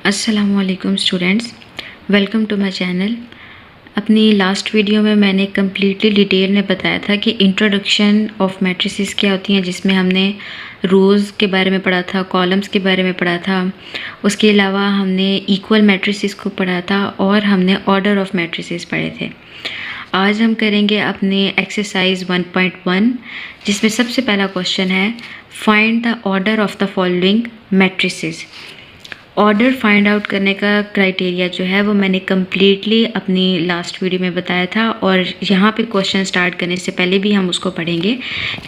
अस्सलामुअलैकुम students, welcome to my channel. अपनी last video में मैंने कम्प्लीटली डिटेल में बताया था कि इंट्रोडक्शन ऑफ मैट्रिसेस क्या होती हैं, जिसमें हमने रोज़ के बारे में पढ़ा था, कॉलम्स के बारे में पढ़ा था। उसके अलावा हमने इक्वल मैट्रिसेस को पढ़ा था और हमने ऑर्डर ऑफ मैट्रिसेस पढ़े थे। आज हम करेंगे अपने एक्सरसाइज 1.1, जिसमें सबसे पहला क्वेश्चन है find the order of the following matrices. Order find out करने का क्राइटेरिया जो है वो मैंने कम्प्लीटली अपनी लास्ट वीडियो में बताया था, और यहाँ पे क्वेश्चन स्टार्ट करने से पहले भी हम उसको पढ़ेंगे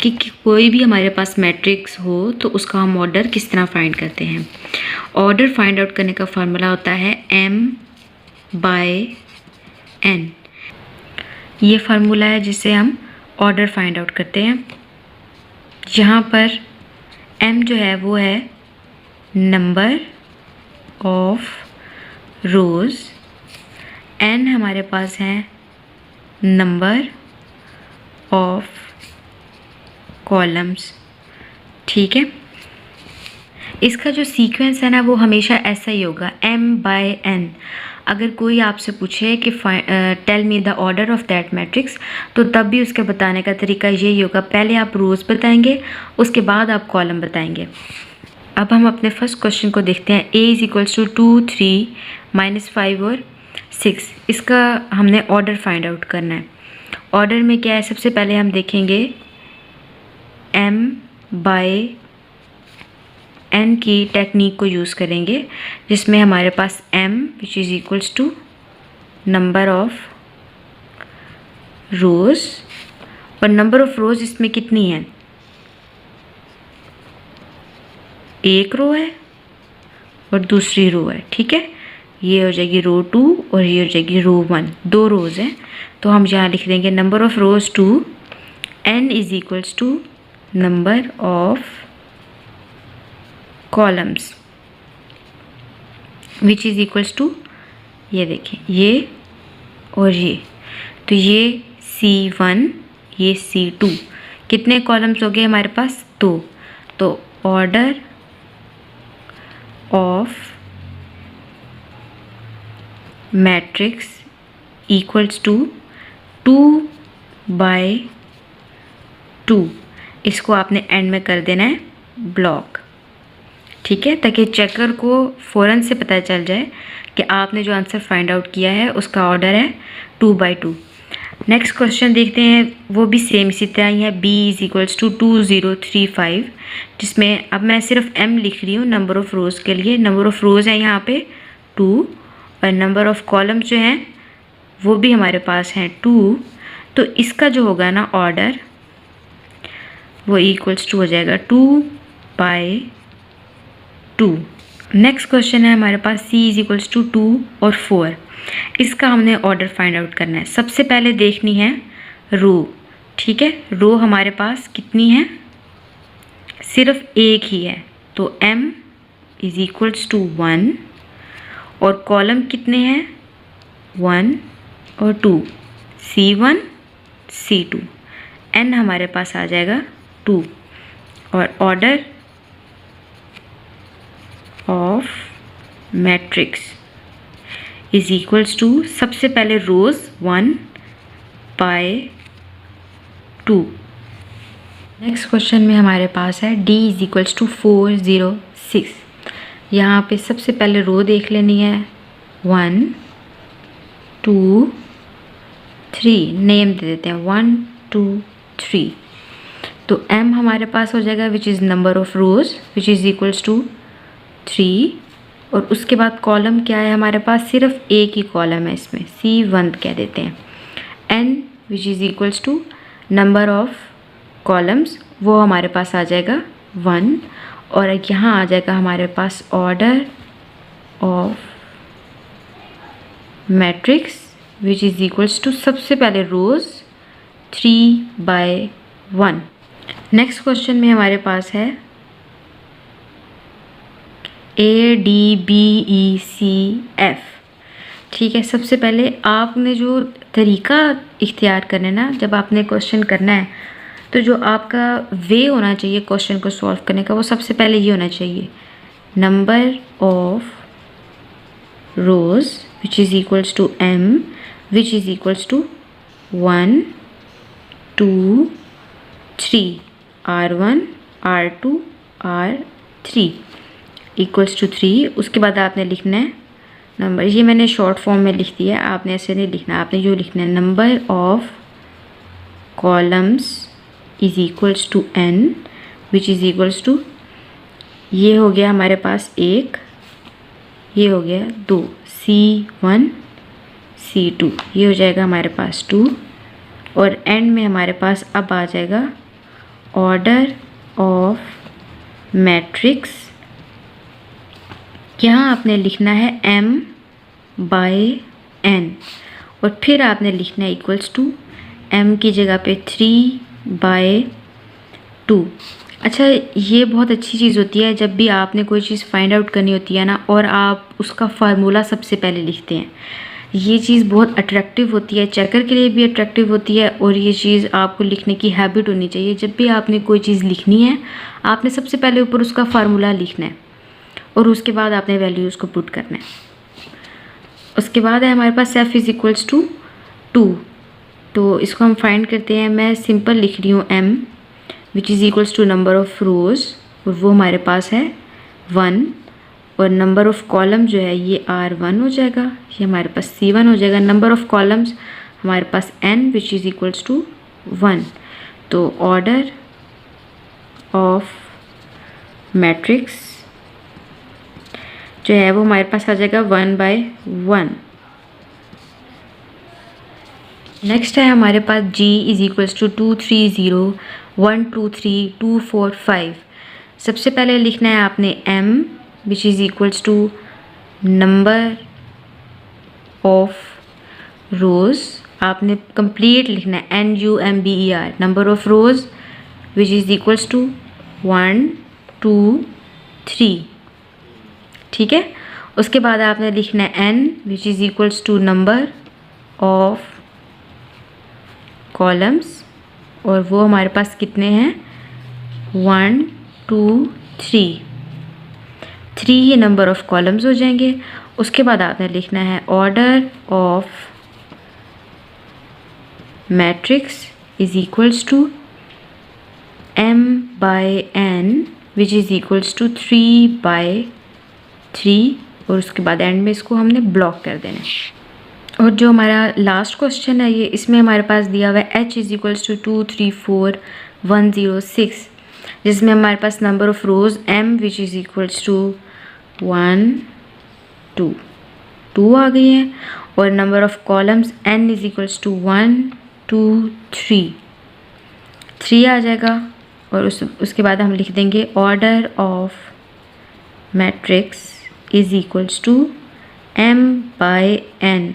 कि कोई भी हमारे पास मैट्रिक्स हो तो उसका हम ऑर्डर किस तरह फाइंड करते हैं। ऑर्डर फाइंड आउट करने का फार्मूला होता है m/n। ये फार्मूला है जिससे हम ऑर्डर फाइंड आउट करते हैं। यहाँ पर m जो है वो है नंबर ऑफ रोज़, n हमारे पास है नंबर ऑफ कॉलम्स। ठीक है, इसका जो सीक्वेंस है ना वो हमेशा ऐसा ही होगा m/n। अगर कोई आपसे पूछे कि tell me the order of that matrix, तो तब भी उसके बताने का तरीका यही होगा, पहले आप रोज़ बताएंगे, उसके बाद आप कॉलम बताएंगे। अब हम अपने फर्स्ट क्वेश्चन को देखते हैं। a = 2, 3, -5 और 6। इसका हमने ऑर्डर फाइंड आउट करना है। ऑर्डर में क्या है, सबसे पहले हम देखेंगे m/n की टेक्निक को यूज़ करेंगे, जिसमें हमारे पास m = नंबर ऑफ रोज़, और नंबर ऑफ रोज़ इसमें कितनी है, एक रो है और दूसरी रो है। ठीक है, ये हो जाएगी रो 2 और ये हो जाएगी रो 1, दो रोज़ हैं। तो हम यहाँ लिख देंगे number of rows 2, n = number of columns which is equals to, ये देखें ये और ये, तो ये C1 ये C2, कितने कॉलम्स हो गए हमारे पास, 2। तो order of matrix equals to 2/2। इसको आपने एंड में कर देना है ब्लॉक। ठीक है, ताकि चेकर को फ़ौरन से पता चल जाए कि आपने जो आंसर फाइंड आउट किया है उसका ऑर्डर है 2/2। नेक्स्ट क्वेश्चन देखते हैं, वो भी सेम इसी तरह ही है। b = 2035, जिसमें अब मैं सिर्फ m लिख रही हूँ नंबर ऑफ़ रोज़ के लिए। नंबर ऑफ़ रोज़ है यहाँ पे 2, और नंबर ऑफ़ कॉलम्स जो हैं वो भी हमारे पास हैं 2। तो इसका जो होगा ना ऑर्डर, वो = हो जाएगा 2/2। नेक्स्ट क्वेश्चन है हमारे पास c = 2 और 4। इसका हमने ऑर्डर फाइंड आउट करना है। सबसे पहले देखनी है रो। ठीक है, रो हमारे पास कितनी है, सिर्फ एक ही है, तो m = 1, और कॉलम कितने हैं, 1 और 2, C1 C2, n हमारे पास आ जाएगा 2, और ऑर्डर ऑफ मैट्रिक्स = सबसे पहले रोज़ 1/2। नेक्स्ट क्वेश्चन में हमारे पास है d = 4, 0, 6। यहाँ पे सबसे पहले रो देख लेनी है, 1, 2, 3, नेम दे देते हैं 1, 2, 3। तो m हमारे पास हो जाएगा which is number of rows which is = 3, और उसके बाद कॉलम क्या है हमारे पास, सिर्फ एक ही कॉलम है, इसमें C1 कह देते हैं। n which is = number of columns, वो हमारे पास आ जाएगा 1, और यहाँ आ जाएगा हमारे पास order of matrix which is = सबसे पहले रोज़ 3/1। नेक्स्ट क्वेश्चन में हमारे पास है ADBECF। ठीक है, सबसे पहले आपने जो तरीका इख्तियार करना है ना, जब आपने क्वेश्चन करना है, तो जो आपका वे होना चाहिए क्वेश्चन को सॉल्व करने का, वो सबसे पहले ये होना चाहिए, number of rows which is equals to m which is equals to 1 2 3 r1 r2 r3 equals to 3। उसके बाद आपने लिखना है नंबर, ये मैंने शॉर्ट फॉर्म में लिख दिया, आपने ऐसे नहीं लिखना, आपने जो लिखना है number of columns is equals to n which is equals to, ये हो गया हमारे पास 1, ये हो गया 2, C1 C2, ये हो जाएगा हमारे पास 2 और एंड में हमारे पास अब आ जाएगा ऑर्डर ऑफ मैट्रिक्स। यहाँ आपने लिखना है m बाय n और फिर आपने लिखना है इक्वल्स टू m की जगह पे 3 बाय 2। अच्छा, ये बहुत अच्छी चीज़ होती है जब भी आपने कोई चीज़ फाइंड आउट करनी होती है ना और आप उसका फार्मूला सबसे पहले लिखते हैं, ये चीज़ बहुत अट्रैक्टिव होती है, चेकर के लिए भी अट्रैक्टिव होती है और ये चीज़ आपको लिखने की हैबिट होनी चाहिए। जब भी आपने कोई चीज़ लिखनी है आपने सबसे पहले ऊपर उसका फार्मूला लिखना है और उसके बाद आपने वैल्यूज़ को पुट करना है। उसके बाद है हमारे पास f इज़ इक्वल्स टू 2, तो इसको हम फाइंड करते हैं। मैं सिंपल लिख रही हूँ m which is equals to number of rows और वो हमारे पास है 1 और नंबर ऑफ़ कॉलम जो है ये r1 हो जाएगा, ये हमारे पास c1 हो जाएगा। नंबर ऑफ़ कॉलम्स हमारे पास n which is equals to 1, तो ऑर्डर ऑफ मैट्रिक्स जो है वो हमारे पास आ जाएगा 1 बाय 1। नेक्स्ट है हमारे पास g इज़ इक्वल्स टू 2 3 0 1 2 3 2 4 5। सबसे पहले लिखना है आपने m which is equals to number of rows, आपने कंप्लीट लिखना है NUMBER, number of rows which is equals to 1 2 3, ठीक है। उसके बाद आपने लिखना है n which is equals to number of columns और वो हमारे पास कितने हैं 1 2 3, 3 ही नंबर ऑफ़ कॉलम्स हो जाएंगे। उसके बाद आपने लिखना है order of matrix is equals to m by n which is equals to 3 by 3 और उसके बाद एंड में इसको हमने ब्लॉक कर देना है। और जो हमारा लास्ट क्वेश्चन है ये, इसमें हमारे पास दिया हुआ है h इज़ इक्वल्स टू 2 3 4 1 0 6, जिसमें हमारे पास number of rows m which is equals to 1 2 आ गई है और number of columns n is equals to 1 2 3 आ जाएगा और उसके बाद हम लिख देंगे order of matrix is equals to m by n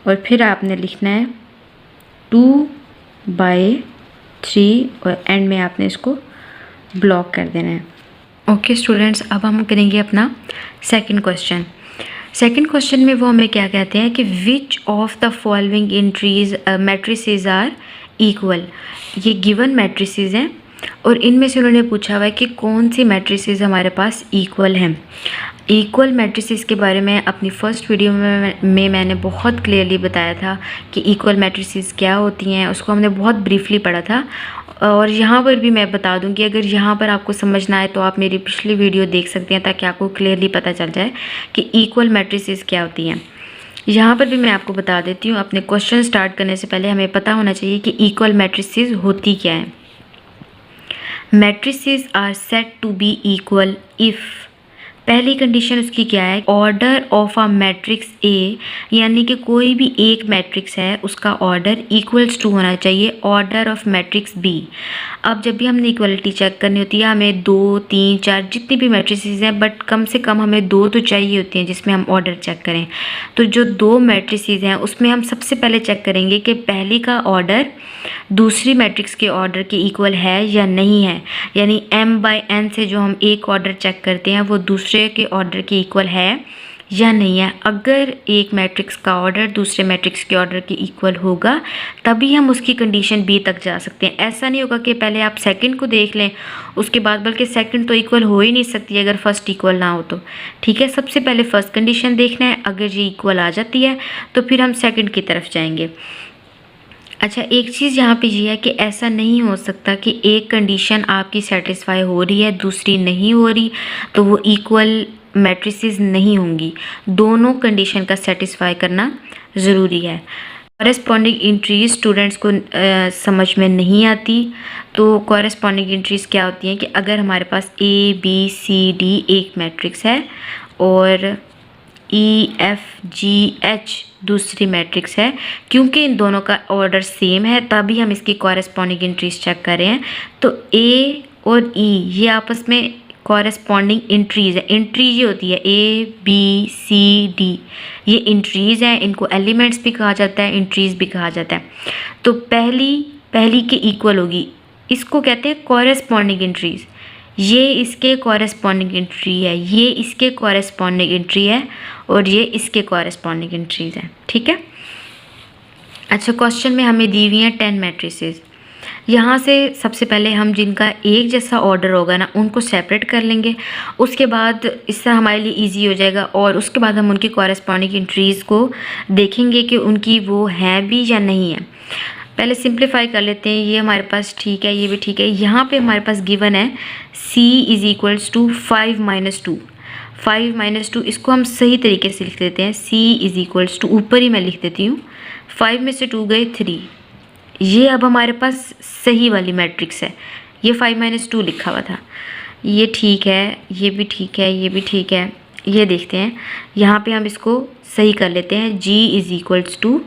और फिर आपने लिखना है 2 बाय 3 और एंड में आपने इसको ब्लॉक कर देना है। ओके स्टूडेंट्स, अब हम करेंगे अपना सेकंड क्वेश्चन। सेकंड क्वेश्चन में वो हमें क्या कहते हैं कि which of the following entries matrices are equal. ये गिवन मैट्रिसेस हैं और इनमें से उन्होंने पूछा हुआ है कि कौन सी मैट्रिसेस हमारे पास इक्वल हैं। इक्वल मैट्रिसेस के बारे में अपनी फर्स्ट वीडियो में मैंने बहुत क्लियरली बताया था कि इक्वल मैट्रिसेस क्या होती हैं, उसको हमने बहुत ब्रीफली पढ़ा था और यहाँ पर भी मैं बता दूँगी। अगर यहाँ पर आपको समझना है तो आप मेरी पिछली वीडियो देख सकते हैं ताकि आपको क्लियरली पता चल जाए कि इक्वल मैट्रिसेस क्या होती हैं। यहाँ पर भी मैं आपको बता देती हूँ, अपने क्वेश्चन स्टार्ट करने से पहले हमें पता होना चाहिए कि इक्वल मैट्रिसेस होती क्या है। Matrices are said to be equal if, पहली कंडीशन उसकी क्या है, order of a matrix A, यानी कि कोई भी एक मैट्रिक्स है उसका ऑर्डर इक्वल्स टू होना चाहिए ऑर्डर ऑफ मैट्रिक्स बी। अब जब भी हमने इक्वलिटी चेक करनी होती है हमें 2 3 4 जितनी भी मैट्रिसेस हैं, बट कम से कम हमें 2 तो चाहिए होती हैं जिसमें हम ऑर्डर चेक करें। तो जो 2 मैट्रिसेस हैं उसमें हम सबसे पहले चेक करेंगे कि पहली का ऑर्डर दूसरी मैट्रिक्स के ऑर्डर के इक्वल है या नहीं है, यानी m बाय n से जो हम एक ऑर्डर चेक करते हैं वो दूसरे के ऑर्डर के इक्वल है या नहीं है। अगर एक मैट्रिक्स का ऑर्डर दूसरे मैट्रिक्स के ऑर्डर के इक्वल होगा तभी हम उसकी कंडीशन बी तक जा सकते हैं। ऐसा नहीं होगा कि पहले आप सेकंड को देख लें उसके बाद, बल्कि सेकंड तो इक्वल हो ही नहीं सकती अगर फर्स्ट इक्वल ना हो तो। ठीक है, सबसे पहले फर्स्ट कंडीशन देखना है, अगर ये इक्वल आ जाती है तो फिर हम सेकंड की तरफ जाएंगे। अच्छा, एक चीज़ यहाँ पे ये है कि ऐसा नहीं हो सकता कि एक कंडीशन आपकी सेटिस्फाई हो रही है दूसरी नहीं हो रही तो वो इक्वल मैट्रिसेस नहीं होंगी। दोनों कंडीशन का सेटिस्फाई करना ज़रूरी है। कॉरेस्पॉन्डिंग इंट्रीज स्टूडेंट्स को समझ में नहीं आती। तो कॉरेस्पॉन्डिंग इंट्रीज क्या होती हैं कि अगर हमारे पास ABCD एक मैट्रिक्स है और EFGH दूसरी मैट्रिक्स है, क्योंकि इन दोनों का ऑर्डर सेम है तभी हम इसकी कॉरेस्पॉन्डिंग इंट्रीज चेक कर रहे हैं। तो A और E ये आपस में कॉरेस्पॉन्डिंग इंट्रीज है। इंट्रीज ये होती है ABCD, ये इंट्रीज हैं, इनको एलिमेंट्स भी कहा जाता है, इंट्रीज भी कहा जाता है। तो पहली के इक्वल होगी, इसको कहते हैं कॉरेस्पॉन्डिंग इंट्रीज। ये इसके कॉरेस्पॉन्डिंग इंट्री है, ये इसके कॉरेस्पॉन्डिंग इंट्री है और ये इसके कॉरेस्पॉन्डिंग इंट्रीज हैं। ठीक है। अच्छा, क्वेश्चन में हमें दी हुई हैं 10 मैट्रिसेस। यहाँ से सबसे पहले हम जिनका एक जैसा ऑर्डर होगा ना उनको सेपरेट कर लेंगे, उसके बाद इससे हमारे लिए इजी हो जाएगा और उसके बाद हम उनकी कॉरेस्पॉन्डिंग इंट्रीज़ को देखेंगे कि उनकी वो है भी या नहीं है। पहले सिंप्लीफाई कर लेते हैं, ये हमारे पास ठीक है, ये भी ठीक है। यहाँ पे हमारे पास गिवन है C इज़ इक्वल्स टू 5 - 2। 5 - 2 इसको हम सही तरीके से लिख देते हैं। C इज़ इक्वल्स टू, ऊपर ही मैं लिख देती हूँ, 5 में से 2 गए 3। ये अब हमारे पास सही वाली मैट्रिक्स है। ये 5 - 2 लिखा हुआ था, ये ठीक है, ये भी ठीक है, ये भी ठीक है। ये देखते हैं, यहाँ पे हम इसको सही कर लेते हैं। G इज़ इक्वल्स टू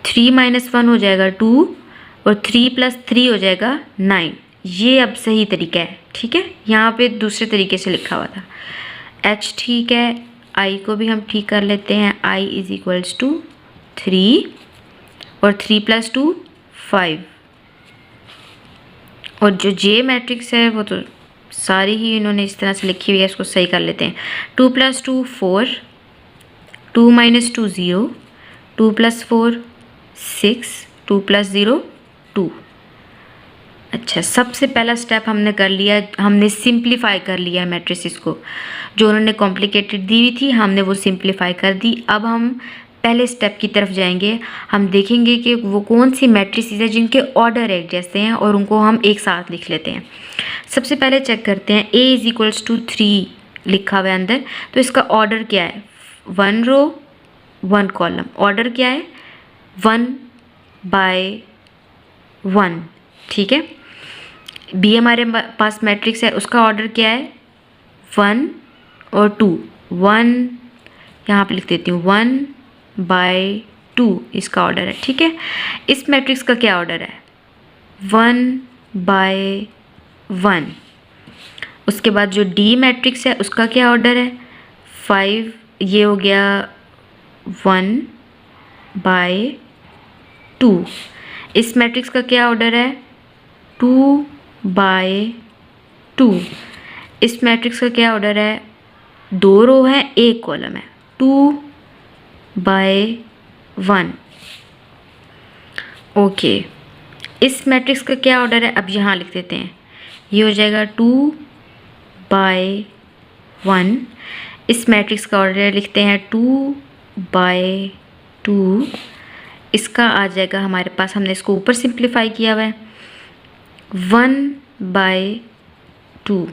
3 - 1 हो जाएगा 2 और 3 + 3 हो जाएगा 9। ये अब सही तरीका है। ठीक है, यहाँ पे दूसरे तरीके से लिखा हुआ था। H ठीक है, I को भी हम ठीक कर लेते हैं। I इज़ इक्वल्स टू 3 और 3 + 2 5। और जो J मैट्रिक्स है वो तो सारी ही इन्होंने इस तरह से लिखी हुई है, इसको सही कर लेते हैं। 2 + 2 4, 2 - 2 0, 2 + 4 6, 2 + 0 2। अच्छा, सबसे पहला स्टेप हमने कर लिया, हमने सिंप्लीफाई कर लिया मैट्रिसेस को। जो उन्होंने कॉम्प्लिकेटेड दी हुई थी हमने वो सिंप्लीफाई कर दी। अब हम पहले स्टेप की तरफ जाएंगे। हम देखेंगे कि वो कौन सी मैट्रिसेस है जिनके ऑर्डर एक जैसे हैं और उनको हम एक साथ लिख लेते हैं। सबसे पहले चेक करते हैं, A इज़ इक्वल्स टू 3 लिखा हुआ है अंदर, तो इसका ऑर्डर क्या है? 1 रो 1 कॉलम। ऑर्डर क्या है? 1/1। ठीक है। B हमारे पास मैट्रिक्स है, उसका ऑर्डर क्या है? 1 और 2। 1 यहाँ पे लिख देती हूँ, 1/2 इसका ऑर्डर है। ठीक है। इस मैट्रिक्स का क्या ऑर्डर है? 1/1। उसके बाद जो D मैट्रिक्स है उसका क्या ऑर्डर है? 5। ये हो गया 1/2। इस मैट्रिक्स का क्या ऑर्डर है? 2/2। इस मैट्रिक्स का क्या ऑर्डर है? 2 रो है 1 कॉलम है, 2/1। ओके, इस मैट्रिक्स का क्या ऑर्डर है? अब यहाँ लिख देते हैं, ये हो जाएगा 2/1। इस मैट्रिक्स का ऑर्डर लिखते हैं 2/2। इसका आ जाएगा हमारे पास, हमने इसको ऊपर सिंप्लीफाई किया हुआ है, 1/2।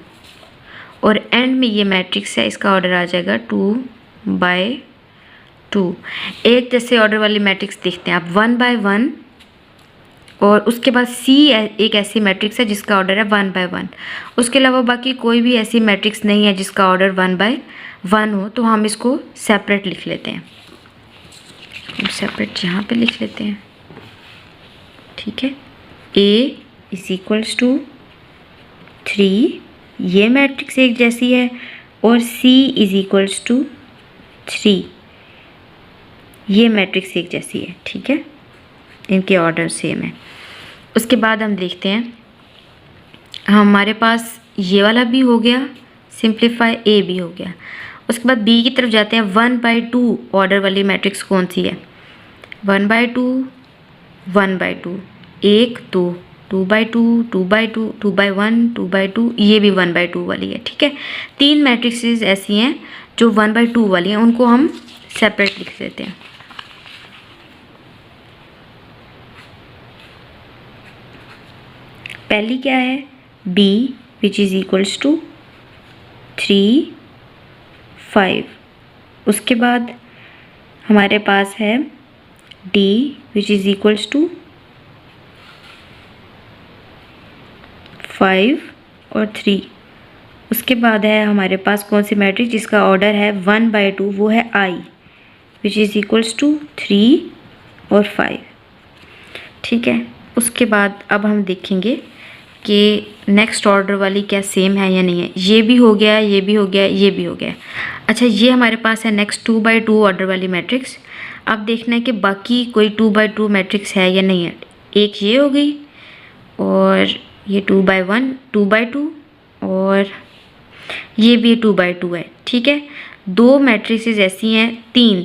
और एंड में ये मैट्रिक्स है, इसका ऑर्डर आ जाएगा 2/2। एक जैसे ऑर्डर वाली मैट्रिक्स देखते हैं आप, 1/1। और उसके बाद C एक ऐसी मैट्रिक्स है जिसका ऑर्डर है 1/1। उसके अलावा बाकी कोई भी ऐसी मैट्रिक्स नहीं है जिसका ऑर्डर 1/1 हो, तो हम इसको सेपरेट लिख लेते हैं। हम सेपरेट यहाँ पे लिख लेते हैं। ठीक है। A इज़ इक्वल्स टू 3, ये मैट्रिक्स एक जैसी है, और C इज़ इक्वल्स टू 3, ये मैट्रिक्स एक जैसी है। ठीक है, इनके ऑर्डर सेम है। उसके बाद हम देखते हैं, हमारे पास ये वाला भी हो गया सिंप्लीफाई, A भी हो गया। उसके बाद बी की तरफ जाते हैं। 1/2 ऑर्डर वाली मैट्रिक्स कौन सी है? 1/2, 1/2, 1 2, 2/2, 2/2, 2/1, 2/2, ये भी 1/2 वाली है। ठीक है, 3 मैट्रिक्सेस ऐसी हैं जो 1/2 वाली हैं, उनको हम सेपरेट लिख देते हैं। पहली क्या है? B which is equals to 3 5। उसके बाद हमारे पास है D which is equals to 5 और 3। उसके बाद है हमारे पास कौन सी मैट्रिक्स जिसका ऑर्डर है 1/2, वो है I which is equals to 3 और 5। ठीक है, उसके बाद अब हम देखेंगे कि नेक्स्ट ऑर्डर वाली क्या सेम है या नहीं है। ये भी हो गया, ये भी हो गया, ये भी हो गया। अच्छा, ये हमारे पास है नेक्स्ट 2/2 ऑर्डर वाली मैट्रिक्स। अब देखना है कि बाकी कोई 2/2 मैट्रिक्स है या नहीं है। एक ये हो गई और ये 2/1, 2/2 और ये भी 2/2 है। ठीक है, 2 मैट्रिक्सेस ऐसी हैं, 3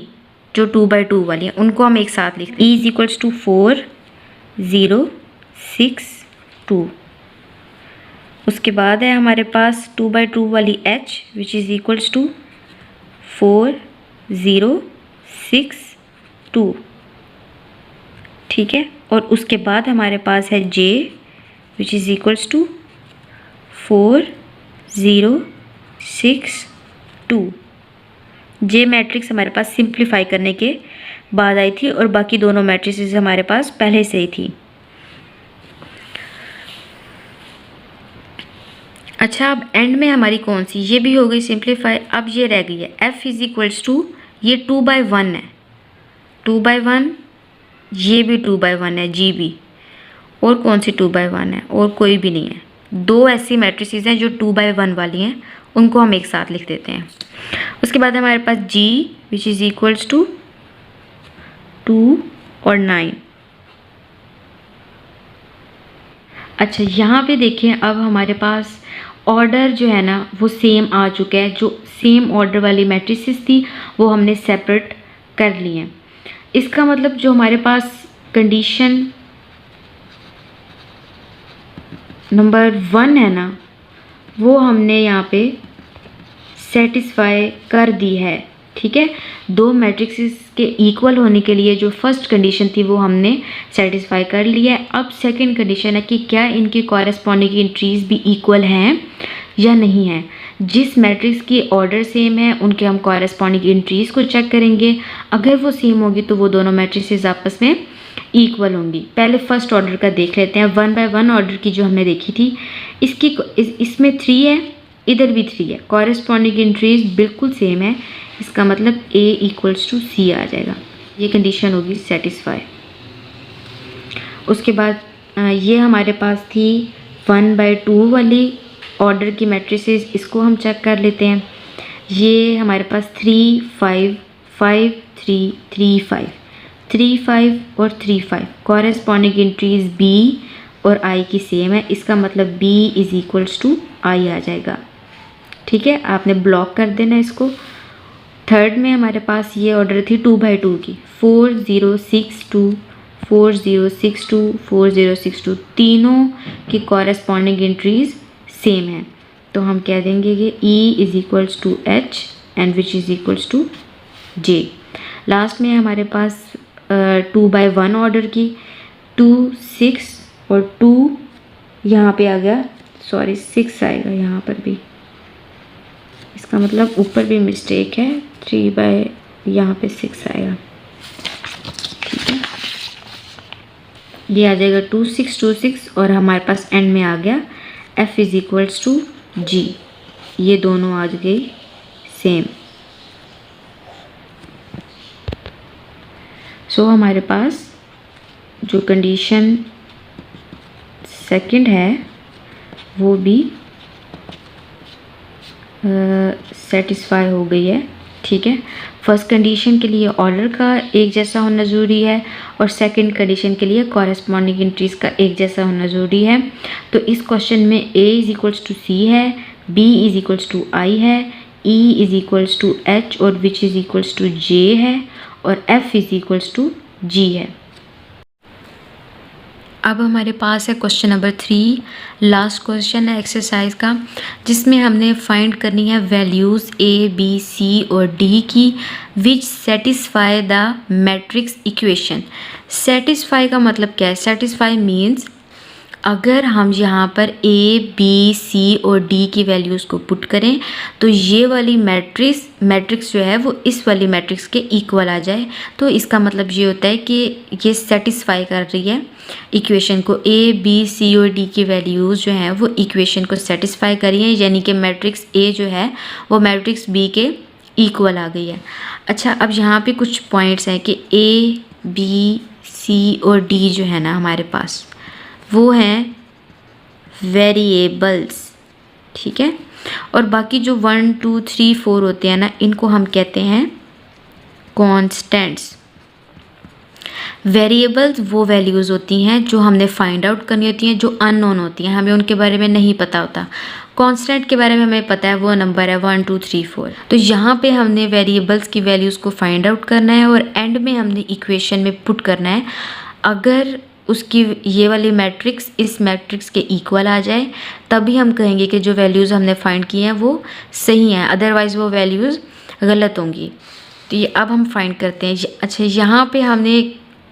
जो 2/2 वाली हैं, उनको हम एक साथ लिखते हैं। E is equals to 4 0 6 2। उसके बाद है हमारे पास 2/2 वाली H which is equals to 4 0 6 2। ठीक है, और उसके बाद हमारे पास है J which is equals to 4 0 6 2। J matrix हमारे पास सिंप्लीफाई करने के बाद आई थी और बाकी दोनों मैट्रिक्स हमारे पास पहले से ही थी। अच्छा, अब एंड में हमारी कौन सी? ये भी हो गई सिंप्लीफाई। अब ये रह गई है F इज इक्वल्स टू, ये 2/1 है, 2/1, ये भी 2/1 है, G भी। और कौन सी 2/1 है? और कोई भी नहीं है। 2 ऐसी मैट्रिसेस हैं जो 2/1 वाली हैं, उनको हम एक साथ लिख देते हैं। उसके बाद हमारे पास G which is equals to 2 और 9। अच्छा, यहाँ पे देखें, अब हमारे पास ऑर्डर जो है ना वो सेम आ चुका है। जो सेम ऑर्डर वाली मैट्रिसेस थी वो हमने सेपरेट कर ली हैं। इसका मतलब जो हमारे पास कंडीशन नंबर 1 है ना, वो हमने यहाँ पे सेटिस्फाई कर दी है। ठीक है, 2 मैट्रिक्सेस के इक्वल होने के लिए जो फर्स्ट कंडीशन थी वो हमने सेटिस्फाई कर लिया है। अब सेकंड कंडीशन है कि क्या इनकी कॉरेस्पॉन्डिंग एंट्रीज भी इक्वल हैं या नहीं है। जिस मैट्रिक्स की ऑर्डर सेम है उनके हम कॉरेस्पॉन्डिंग एंट्रीज को चेक करेंगे। अगर वो सेम होगी तो वो दोनों मैट्रिक्सेस आपस में इक्वल होंगी। पहले फर्स्ट ऑर्डर का देख लेते हैं। 1/1 ऑर्डर की जो हमने देखी थी, इसमें 3 है, इधर भी 3 है, कॉरेस्पॉन्डिंग एंट्रीज बिल्कुल सेम है। इसका मतलब A इक्वल्स टू C आ जाएगा। ये कंडीशन होगी सेटिस्फाई। उसके बाद ये हमारे पास थी 1/2 वाली ऑर्डर की मैट्रिसेस, इसको हम चेक कर लेते हैं। ये हमारे पास 3 5 5 3 3 5 3 5 और 3 5 कॉरेस्पॉन्डिंग एंट्रीज B और I की सेम है। इसका मतलब B is equals to I आ जाएगा। ठीक है, आपने ब्लॉक कर देना इसको। थर्ड में हमारे पास ये ऑर्डर थी 2/2 की, 4 0 6 2 4 0 6 2 4 0 6 2। तीनों की कॉरेस्पॉन्डिंग एंट्रीज सेम है, तो हम कह देंगे कि E is equals to H and which is equals to J। Last में हमारे पास 2/1 ऑर्डर की 2 6 और 2 यहाँ पे आ गया, सॉरी 6 आएगा यहाँ पर भी, इसका मतलब ऊपर भी मिस्टेक है, 3 यहाँ पे 6 आएगा। ठीक है, ये आ जाएगा 2 6 2 6 और हमारे पास एंड में आ गया F is equals to G। ये दोनों आ गई सेम। सो हमारे पास जो कंडीशन सेकंड है वो भी सेटिस्फाई हो गई है। ठीक है, फर्स्ट कंडीशन के लिए ऑर्डर का एक जैसा होना ज़रूरी है और सेकंड कंडीशन के लिए कॉरेस्पॉन्डिंग एंट्रीज का एक जैसा होना ज़रूरी है। तो इस क्वेश्चन में A is equals to C है, B is equals to I है, E is equals to H और which is equals to J है और F is equals to G है। अब हमारे पास है क्वेश्चन नंबर 3, लास्ट क्वेश्चन है एक्सरसाइज का, जिसमें हमने फाइंड करनी है वैल्यूज़ ए बी सी और डी की विच satisfy the matrix equation. Satisfy का मतलब क्या है? सेटिस्फाई मीन्स अगर हम यहाँ पर ए बी सी और डी की वैल्यूज़ को पुट करें तो ये वाली मैट्रिक्स जो है वो इस वाली मैट्रिक्स के इक्वल आ जाए, तो इसका मतलब ये होता है कि ये सेटिस्फाई कर रही है इक्वेशन को। ए बी सी और डी की वैल्यूज़ जो हैं वो इक्वेशन को सेटिस्फाई कर रही हैं, यानी कि मैट्रिक्स ए जो है वो मैट्रिक्स बी के इक्वल आ गई है। अच्छा, अब यहाँ पे कुछ पॉइंट्स हैं कि ए बी सी और डी जो है ना हमारे पास वो हैं वेरिएबल्स, ठीक है, और बाकी जो 1 2 3 4 होते हैं ना इनको हम कहते हैं कॉन्स्टेंट्स। वेरिएबल्स वो वैल्यूज़ होती हैं जो हमने फाइंड आउट करनी होती हैं, जो अननोन होती हैं, हमें उनके बारे में नहीं पता होता। कांस्टेंट के बारे में हमें पता है, वो नंबर है 1 2 3 4। तो यहाँ पे हमने वेरिएबल्स की वैल्यूज़ को फाइंड आउट करना है और एंड में हमने इक्वेशन में पुट करना है। अगर उसकी ये वाली मैट्रिक्स इस मैट्रिक्स के इक्वल आ जाए तभी हम कहेंगे कि जो वैल्यूज़ हमने फाइंड की हैं वो सही हैं, अदरवाइज़ वो वैल्यूज़ गलत होंगी। तो ये अब हम फाइंड करते हैं। अच्छा, यहाँ पे हमने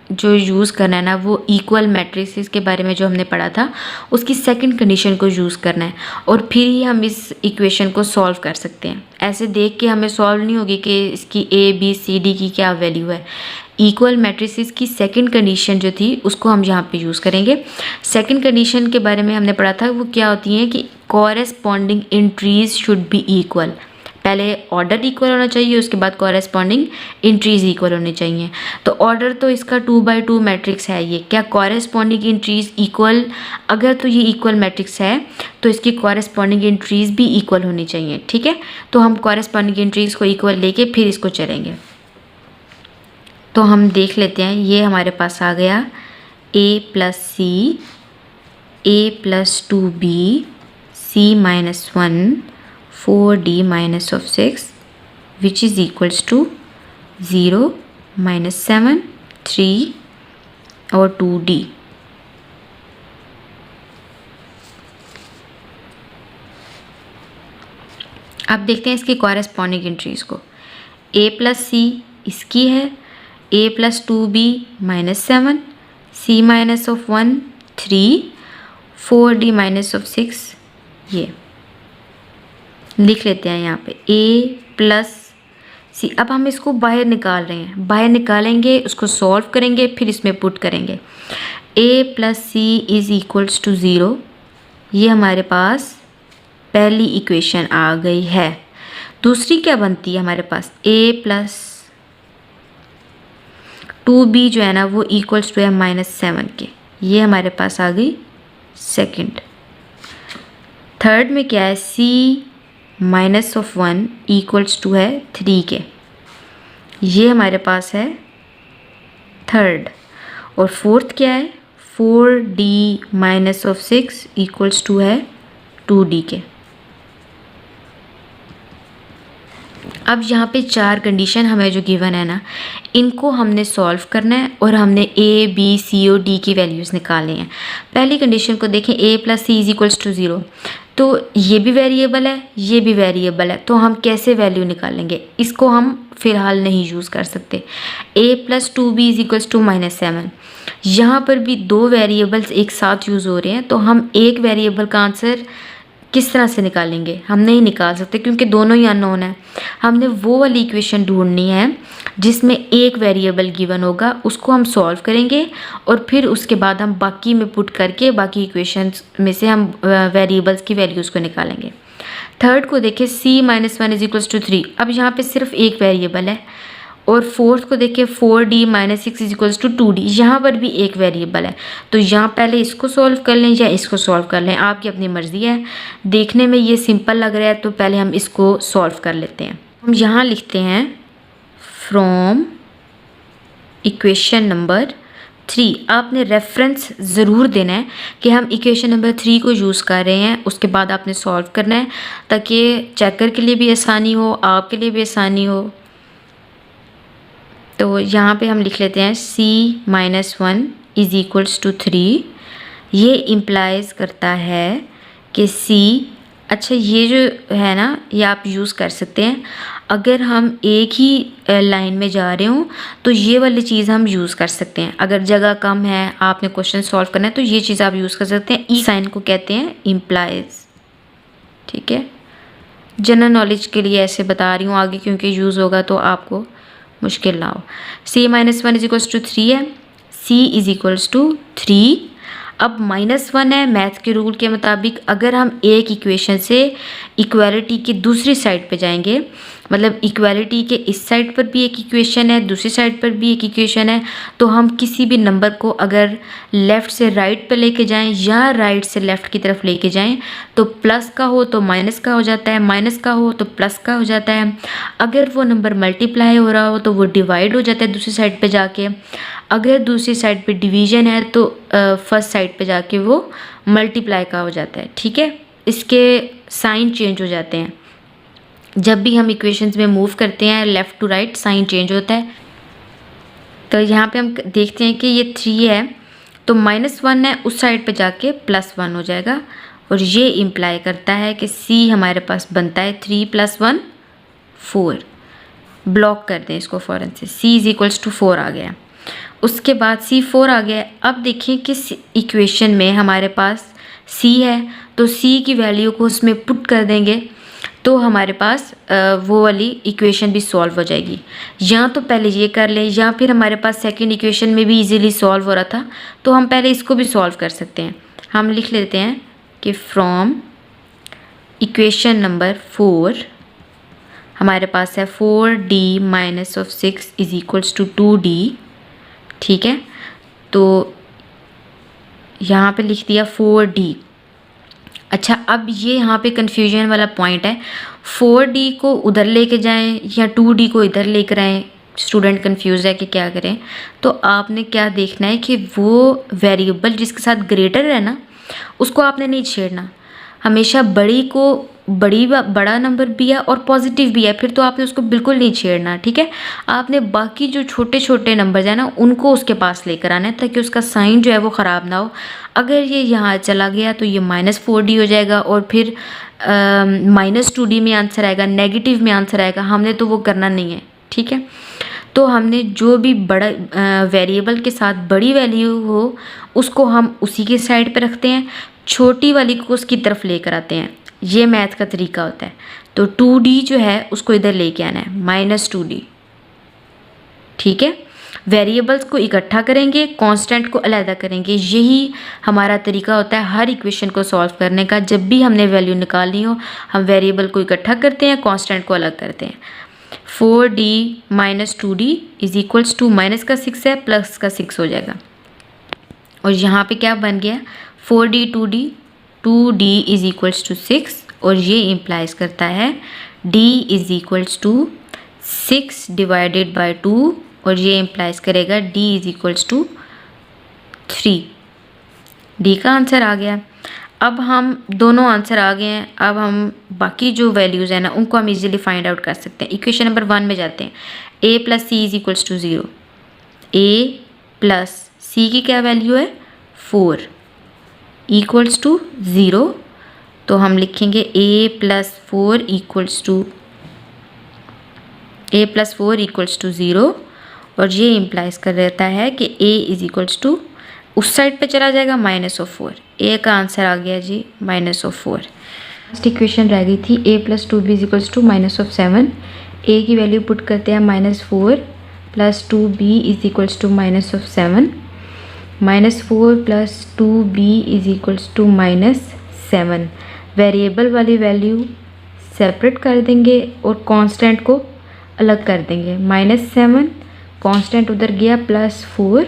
जो यूज़ करना है ना वो इक्वल मैट्रिक्स के बारे में जो हमने पढ़ा था उसकी सेकंड कंडीशन को यूज़ करना है और फिर ही हम इस इक्वेशन को सॉल्व कर सकते हैं। ऐसे देख के हमें सॉल्व नहीं होगी कि इसकी ए बी सी डी की क्या वैल्यू है। इक्वल मैट्रिसेस की सेकंड कंडीशन जो थी उसको हम यहाँ पे यूज़ करेंगे। सेकंड कंडीशन के बारे में हमने पढ़ा था, वो क्या होती हैं कि corresponding entries should be equal. पहले ऑर्डर इक्वल होना चाहिए, उसके बाद कॉरेस्पॉन्डिंग एंट्रीज इक्वल होनी चाहिए। तो ऑर्डर तो इसका 2 by 2 मैट्रिक्स है ये, क्या कॉरेस्पॉन्डिंग एंट्रीज इक्वल? अगर तो ये इक्वल मैट्रिक्स है तो इसकी कॉरेस्पॉन्डिंग एंट्रीज भी इक्वल होनी चाहिए, ठीक है। तो हम कॉरेस्पॉन्डिंग एंट्रीज को इक्वल लेके फिर इसको चलेंगे। तो हम देख लेते हैं, ये हमारे पास आ गया a plus C, a plus 2b, c minus 1, 4d minus of 6 which is equals to 0 minus 7 3 और 2d। अब देखते हैं इसकी कॉरेस्पॉन्डिंग एंट्रीज को। a प्लस सी इसकी है, a plus 2b minus 7, c minus of 1 3, 4d minus of 6, ये लिख लेते हैं यहाँ पे a प्लस सी। अब हम इसको बाहर निकाल रहे हैं, बाहर निकालेंगे, उसको सॉल्व करेंगे, फिर इसमें पुट करेंगे। a plus C is equals to 0, ये हमारे पास पहली इक्वेशन आ गई है। दूसरी क्या बनती है हमारे पास? a प्लस 2b जो है ना वो इक्वल्स टू है माइनस 7 के, ये हमारे पास आ गई सेकंड। थर्ड में क्या है? c minus of 1 equals to है 3 के, ये हमारे पास है थर्ड। और फोर्थ क्या है? 4d minus of 6 equals to है 2d के। अब यहाँ पे 4 कंडीशन हमें जो गिवन है ना इनको हमने सॉल्व करना है और हमने a b c और d की वैल्यूज़ निकालनी है। पहली कंडीशन को देखें, a plus C is equals to 0, तो ये भी वेरिएबल है, ये भी वेरिएबल है, तो हम कैसे वैल्यू निकालेंगे? इसको हम फ़िलहाल नहीं यूज़ कर सकते। a plus 2b is equals to minus 7, यहाँ पर भी 2 वेरिएबल्स एक साथ यूज़ हो रहे हैं, तो हम एक वेरिएबल का आंसर किस तरह से निकालेंगे? हम नहीं निकाल सकते क्योंकि दोनों ही अननोन है। हमने वो वाली इक्वेशन ढूंढनी है जिसमें एक वेरिएबल गिवन होगा, उसको हम सॉल्व करेंगे और फिर उसके बाद हम बाकी में पुट करके बाकी इक्वेशंस में से हम वेरिएबल्स की वैल्यूज़ को निकालेंगे। थर्ड को देखें, c minus 1 is equals to 3, अब यहाँ पे सिर्फ एक वेरिएबल है। और फोर्थ को देखिए 4d minus 6 is equals to 2d, यहाँ पर भी एक वेरिएबल है। तो यहाँ पहले इसको सॉल्व कर लें या इसको सॉल्व कर लें, आपकी अपनी मर्ज़ी है। देखने में ये सिंपल लग रहा है तो पहले हम इसको सॉल्व कर लेते हैं। हम यहाँ लिखते हैं फ्रॉम इक्वेशन नंबर 3 आपने रेफरेंस ज़रूर देना है कि हम इक्वेशन नंबर 3 को यूज़ कर रहे हैं, उसके बाद आपने सॉल्व करना है ताकि चेकर के लिए भी आसानी हो, आपके लिए भी आसानी हो। तो यहाँ पे हम लिख लेते हैं C-1 इज़ इक्वल्स टू 3। ये इम्प्लाइज करता है कि C, अच्छा ये जो है ना ये आप यूज़ कर सकते हैं अगर हम एक ही लाइन में जा रहे हों तो ये वाली चीज़ हम यूज़ कर सकते हैं। अगर जगह कम है, आपने क्वेश्चन सॉल्व करना है तो ये चीज़ आप यूज़ कर सकते हैं। ई साइन को कहते हैं इम्प्लाइज, ठीक है। जनरल नॉलेज के लिए ऐसे बता रही हूँ, आगे क्योंकि यूज़ होगा तो आपको मुश्किल ना हो। C-1 इज इक्वल्स टू 3 है, C इज इक्वल्स टू 3। अब -1 है, मैथ के रूल के मुताबिक अगर हम एक इक्वेशन से इक्वालिटी की दूसरी साइड पे जाएंगे, मतलब इक्वालिटी के इस साइड पर भी एक इक्वेशन है, दूसरी साइड पर भी एक इक्वेशन है, तो हम किसी भी नंबर को अगर लेफ़्ट से राइट पे लेके जाएं या राइट से लेफ़्ट की तरफ लेके जाएं तो प्लस का हो तो माइनस का हो जाता है, माइनस का हो तो प्लस का हो जाता है। अगर वो नंबर मल्टीप्लाई हो रहा हो तो वो डिवाइड हो जाता है दूसरी साइड पे जाके। अगर दूसरी साइड पे डिवीज़न है तो फर्स्ट साइड पे जाके वो मल्टीप्लाई का हो जाता है, ठीक है। इसके साइन चेंज हो जाते हैं जब भी हम इक्वेशंस में मूव करते हैं, left to right sign change होता है। तो यहाँ पे हम देखते हैं कि ये 3 है तो -1 है, उस साइड पे जाके +1 हो जाएगा और ये इम्प्लाई करता है कि C हमारे पास बनता है 3 + 1 4। ब्लॉक कर दें इसको फ़ौरन से, C इज़ इक्वल्स टू 4 आ गया। उसके बाद C4 आ गया। अब देखिए कि इक्वेशन में हमारे पास C है तो C की वैल्यू को उसमें पुट कर देंगे तो हमारे पास वो वाली इक्वेशन भी सॉल्व हो जाएगी। या तो पहले ये कर लें या फिर हमारे पास सेकंड इक्वेशन में भी इजीली सॉल्व हो रहा था तो हम पहले इसको भी सॉल्व कर सकते हैं। हम लिख लेते हैं कि फ्रॉम इक्वेशन नंबर 4 हमारे पास है 4D - 6 is equals to 2D, ठीक है। तो यहाँ पे लिख दिया 4D। अच्छा, अब ये यहाँ पे कन्फ्यूजन वाला पॉइंट है, 4D को उधर लेके जाएं या 2D को इधर लेकर आएँ। स्टूडेंट कंफ्यूज है कि क्या करें। तो आपने क्या देखना है कि वो वेरिएबल जिसके साथ ग्रेटर है ना उसको आपने नहीं छेड़ना। हमेशा बड़ी को बड़ा नंबर भी है और पॉजिटिव भी है, फिर तो आपने उसको बिल्कुल नहीं छेड़ना, ठीक है। आपने बाकी जो छोटे छोटे नंबर्स हैं ना उनको उसके पास लेकर आना है ताकि उसका साइन जो है वो ख़राब ना हो। अगर ये यहाँ चला गया तो ये -4D हो जाएगा और फिर -2D में आंसर आएगा, नेगेटिव में आंसर आएगा। हमने तो वो करना नहीं है, ठीक है। तो हमने जो भी बड़ा वेरिएबल के साथ बड़ी वैल्यू हो उसको हम उसी के साइड पे रखते हैं, छोटी वाली को उसकी तरफ लेकर आते हैं। ये मैथ का तरीका होता है। तो 2D जो है उसको इधर लेके आना है, -2D, ठीक है। वेरिएबल्स को इकट्ठा करेंगे, कांस्टेंट को अलग करेंगे। यही हमारा तरीका होता है हर इक्वेशन को सॉल्व करने का। जब भी हमने वैल्यू निकालनी हो हम वेरिएबल को इकट्ठा करते हैं, कांस्टेंट को अलग करते हैं। 4D - 2D is equals to minus का 6 है, प्लस का 6 हो जाएगा। और यहाँ पे क्या बन गया 4D 2D is equals to 6 और ये इम्प्लाइज करता है D is equals to 6 divided by 2 और ये इम्प्लाइज करेगा D is equals to 3। D का आंसर आ गया। अब हम दोनों आंसर आ गए हैं। अब हम बाकी जो वैल्यूज़ हैं ना उनको हम इजीली फाइंड आउट कर सकते हैं। इक्वेशन नंबर 1 में जाते हैं। A + C is equals to 0। A + C की क्या वैल्यू है 4 इक्वल्स टू 0। तो हम लिखेंगे A + 4 इक्वल्स टू 0 और ये इम्प्लाइज कर देता है कि A इज इक्वल्स टू उस साइड पे चला जाएगा -4। A का आंसर आ गया जी -4। नेक्स्ट इक्वेशन रह गई थी A + 2B is equals to -7। A की वैल्यू पुट करते हैं -4 + 2B is equals to -7। -4 + 2B is equals to -7। Variable वाली वैल्यू सेपरेट कर देंगे और कांस्टेंट को अलग कर देंगे। -7 कांस्टेंट उधर गया, +4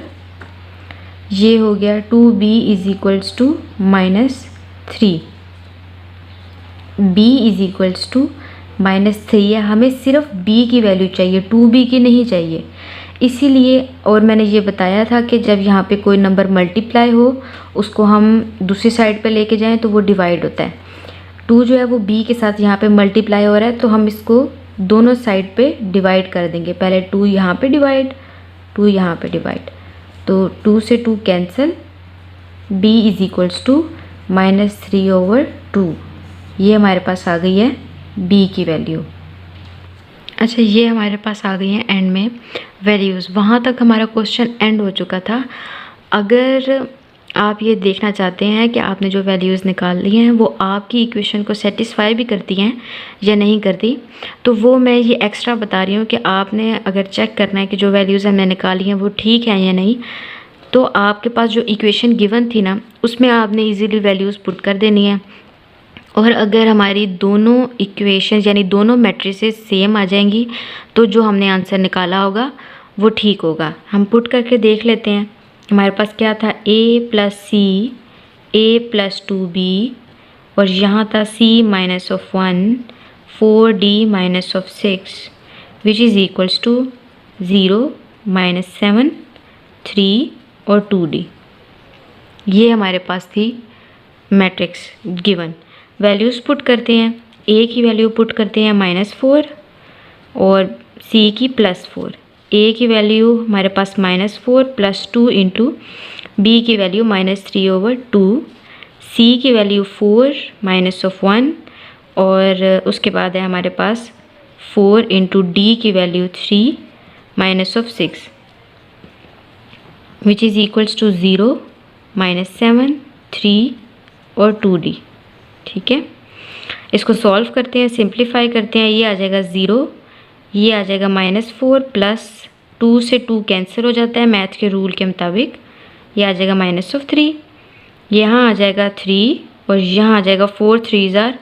ये हो गया 2B is equals to -3। B is equals to -3 है। हमें सिर्फ B की वैल्यू चाहिए, 2B की नहीं चाहिए। इसीलिए और मैंने ये बताया था कि जब यहाँ पे कोई नंबर मल्टीप्लाई हो उसको हम दूसरी साइड पे लेके जाएं तो वो डिवाइड होता है। 2 जो है वो b के साथ यहाँ पे मल्टीप्लाई हो रहा है तो हम इसको दोनों साइड पे डिवाइड कर देंगे। पहले 2 यहाँ पे डिवाइड, 2 यहाँ पे डिवाइड, तो 2 से 2 cancel, b is equals to -3/2। ये हमारे पास आ गई है b की वैल्यू। अच्छा, ये हमारे पास आ गई है एंड में वैल्यूज़। वहाँ तक हमारा क्वेश्चन एंड हो चुका था। अगर आप ये देखना चाहते हैं कि आपने जो वैल्यूज़ निकाल ली हैं वो आपकी इक्वेशन को सेटिस्फाई भी करती हैं या नहीं करती, तो वो मैं ये एक्स्ट्रा बता रही हूँ कि आपने अगर चेक करना है कि जो वैल्यूज़ हमने निकाली हैं वो ठीक है या नहीं, तो आपके पास जो इक्वेशन गिवन थी ना उसमें आपने ईजीली वैल्यूज़ पुट कर देनी है। और अगर हमारी दोनों इक्वेशन यानी दोनों मैट्रिसेस सेम आ जाएंगी तो जो हमने आंसर निकाला होगा वो ठीक होगा। हम पुट करके देख लेते हैं। हमारे पास क्या था, a + c, a + 2b, और यहाँ था c - 1, 4d - 6 which is equals to 0, -7, 3 और 2d। ये हमारे पास थी मैट्रिक्स गिवन। वैल्यूज़ पुट करते हैं। a की वैल्यू पुट करते हैं -4 और c की +4। a की वैल्यू हमारे पास -4 + 2 इंटू b की वैल्यू -3/2, c की वैल्यू 4 -1 और उसके बाद है हमारे पास 4 इंटू d की value 3 -6 which is equals to 0, -7, 3 और 2d। ठीक है, इसको सॉल्व करते हैं, सिंप्लीफाई करते हैं। ये आ जाएगा 0, ये आ जाएगा -4 प्लस 2 से 2 कैंसिल हो जाता है मैथ के रूल के मुताबिक, ये आ जाएगा -3, यहाँ आ जाएगा 3 और यहाँ आ जाएगा 4 3s are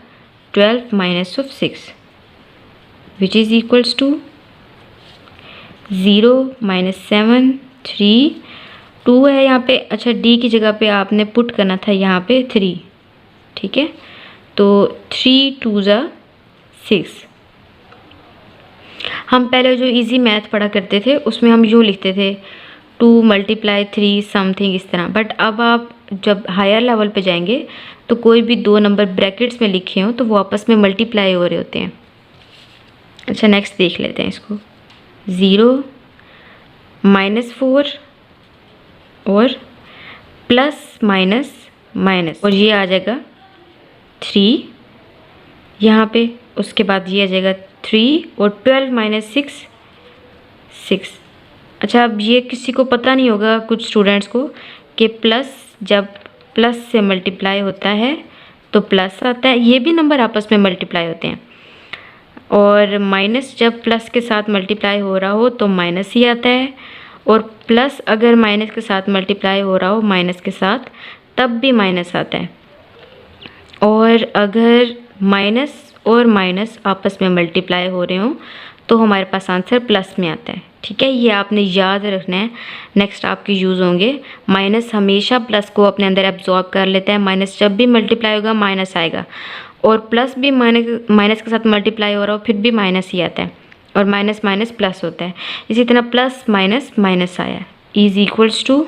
12 -6 which is equals to 0, -7, 3, 2 है यहाँ पे। अच्छा, d की जगह पे आपने पुट करना था यहाँ पे 3। ठीक है, तो 3 2s are 6। हम पहले जो इजी मैथ पढ़ा करते थे उसमें हम यूँ लिखते थे 2 × 3 समथिंग इस तरह, बट अब आप जब हायर लेवल पे जाएंगे तो कोई भी 2 नंबर ब्रैकेट्स में लिखे हों तो वो आपस में मल्टीप्लाई हो रहे होते हैं। अच्छा, नेक्स्ट देख लेते हैं इसको। 0, -4 और प्लस माइनस माइनस, और ये आ जाएगा 3 यहाँ पे। उसके बाद ये आ जाएगा 3 और 12 - 6 6। अच्छा, अब ये किसी को पता नहीं होगा, कुछ स्टूडेंट्स को, कि प्लस जब प्लस से मल्टीप्लाई होता है तो प्लस आता है। ये भी नंबर आपस में मल्टीप्लाई होते हैं। और माइनस जब प्लस के साथ मल्टीप्लाई हो रहा हो तो माइनस ही आता है, और प्लस अगर माइनस के साथ मल्टीप्लाई हो रहा हो माइनस के साथ तब भी माइनस आता है। और अगर माइनस और माइनस आपस में मल्टीप्लाई हो रहे हों तो हमारे पास आंसर प्लस में आता है। ठीक है, ये आपने याद रखना है, नेक्स्ट आपके यूज़ होंगे। माइनस हमेशा प्लस को अपने अंदर एब्जॉर्ब कर लेता है। माइनस जब भी मल्टीप्लाई होगा माइनस आएगा, और प्लस भी माइनस के साथ मल्टीप्लाई हो रहा हो फिर भी माइनस ही आता है, और माइनस माइनस प्लस होता है। इसी तरह प्लस माइनस माइनस आया, इज इक्वल्स टू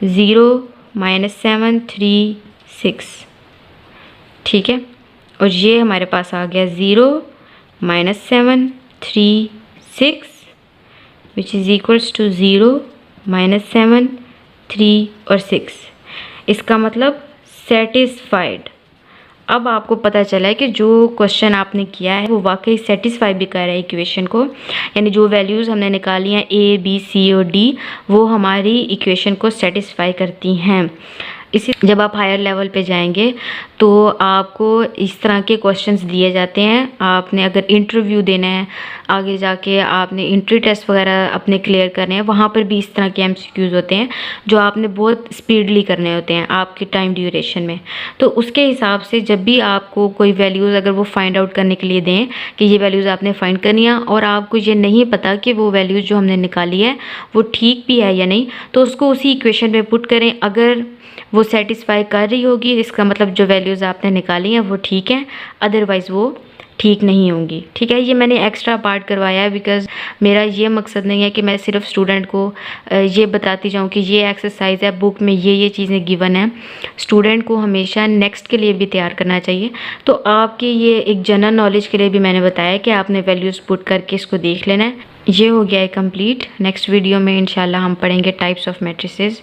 0, -7, 3, 6। ठीक है, और ये हमारे पास आ गया 0, -7, 3, 6 विच इज़ इक्वल्स टू 0, -7, 3 और 6। इसका मतलब सेटिस्फाइड। अब आपको पता चला है कि जो क्वेश्चन आपने किया है वो वाकई सेटिस्फाई भी कर रहा है इक्वेशन को, यानी जो वैल्यूज़ हमने निकाली हैं a, b, c और d वो हमारी इक्वेशन को सेटिस्फाई करती हैं। इसी जब आप हायर लेवल पे जाएंगे तो आपको इस तरह के क्वेश्चंस दिए जाते हैं। आपने अगर इंटरव्यू देना है, आगे जाके आपने एंट्री टेस्ट वगैरह अपने क्लियर करने हैं, वहाँ पर भी इस तरह के MCQs होते हैं जो आपने बहुत स्पीडली करने होते हैं आपके टाइम ड्यूरेशन में। तो उसके हिसाब से जब भी आपको कोई वैल्यूज़ अगर वो फाइंड आउट करने के लिए दें कि ये वैल्यूज़ आपने फाइंड करनी है और आपको ये नहीं पता कि वो वैल्यूज़ जो हमने निकाली है वो ठीक भी है या नहीं, तो उसको उसी इक्वेशन में पुट करें। अगर वो वो सेटिस्फाई कर रही होगी, इसका मतलब जो वैल्यूज़ आपने निकाली हैं वो ठीक हैं, अदरवाइज़ वो ठीक नहीं होंगी। ठीक है, ये मैंने एक्स्ट्रा पार्ट करवाया है बिकॉज़ मेरा ये मकसद नहीं है कि मैं सिर्फ स्टूडेंट को ये बताती जाऊँ कि ये एक्सरसाइज है, बुक में ये चीज़ें गिवन है। स्टूडेंट को हमेशा नेक्स्ट के लिए भी तैयार करना चाहिए। तो आपके ये एक जनरल नॉलेज के लिए भी मैंने बताया कि आपने वैल्यूज़ पुट करके इसको देख लेना है। ये हो गया है कंप्लीट। नेक्स्ट वीडियो में इंशाल्लाह हम पढ़ेंगे टाइप्स ऑफ मैट्रिसेस।